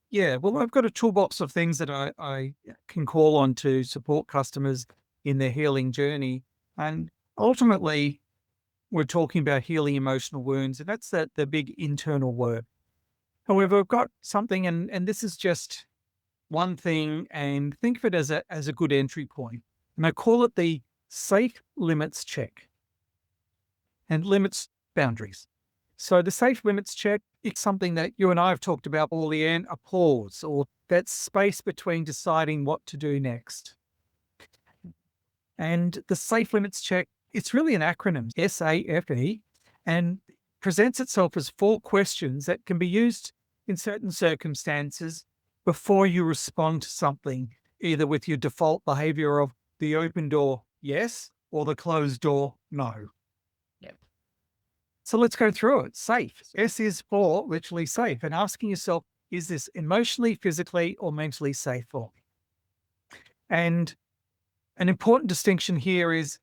Yeah, well, I've got a toolbox of things that I can call on to support customers in their healing journey. And ultimately, we're talking about healing emotional wounds, and that's the big internal work. However, I've got something, and this is just one thing, and think of it as a good entry point. And I call it the safe limits check, and limits boundaries. So the safe limits check, it's something that you and I have talked about, or Leanne, a pause, or that space between deciding what to do next. And the safe limits check, it's really an acronym, SAFE, and presents itself as 4 questions that can be used in certain circumstances before you respond to something, either with your default behavior of the open door, yes, or the closed door, no. Yep. So let's go through it. Safe. S is for literally safe, and asking yourself, is this emotionally, physically, or mentally safe for me? And an important distinction here is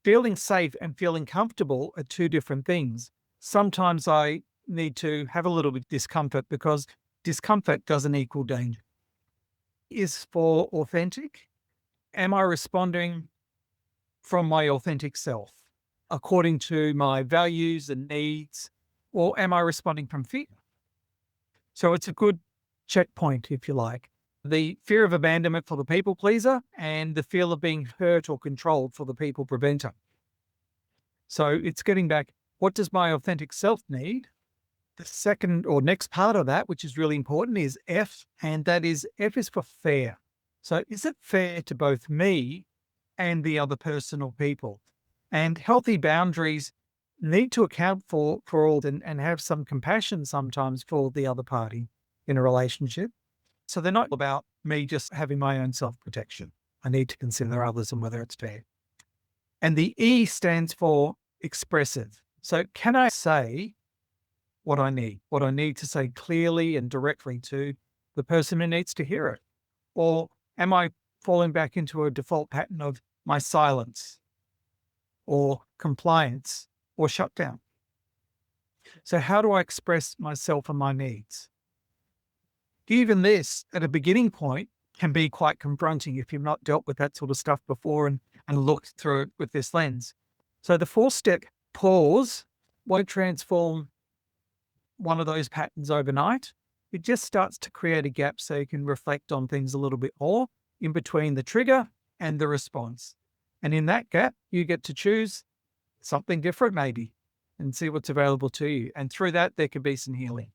feeling safe and feeling comfortable are 2 different things. Sometimes I need to have a little bit of discomfort because discomfort doesn't equal danger. Is for authentic. Am I responding from my authentic self according to my values and needs, or am I responding from fear? So it's a good checkpoint, if you like. The fear of abandonment for the people pleaser and the fear of being hurt or controlled for the people preventer. So it's getting back, what does my authentic self need? The second or next part of that, which is really important, is F, and that is F is for fair. So is it fair to both me and the other person or people? And healthy boundaries need to account for all and have some compassion sometimes for the other party in a relationship. So they're not about me just having my own self-protection. I need to consider others and whether it's fair. And the E stands for expressive. So can I say what I need to say clearly and directly to the person who needs to hear it? Or am I falling back into a default pattern of my silence or compliance or shutdown? So how do I express myself and my needs? Even this at a beginning point can be quite confronting if you've not dealt with that sort of stuff before and looked through it with this lens. So the 4-step pause won't transform one of those patterns overnight. It just starts to create a gap so you can reflect on things a little bit more in between the trigger and the response. And in that gap, you get to choose something different maybe and see what's available to you. And through that, there could be some healing.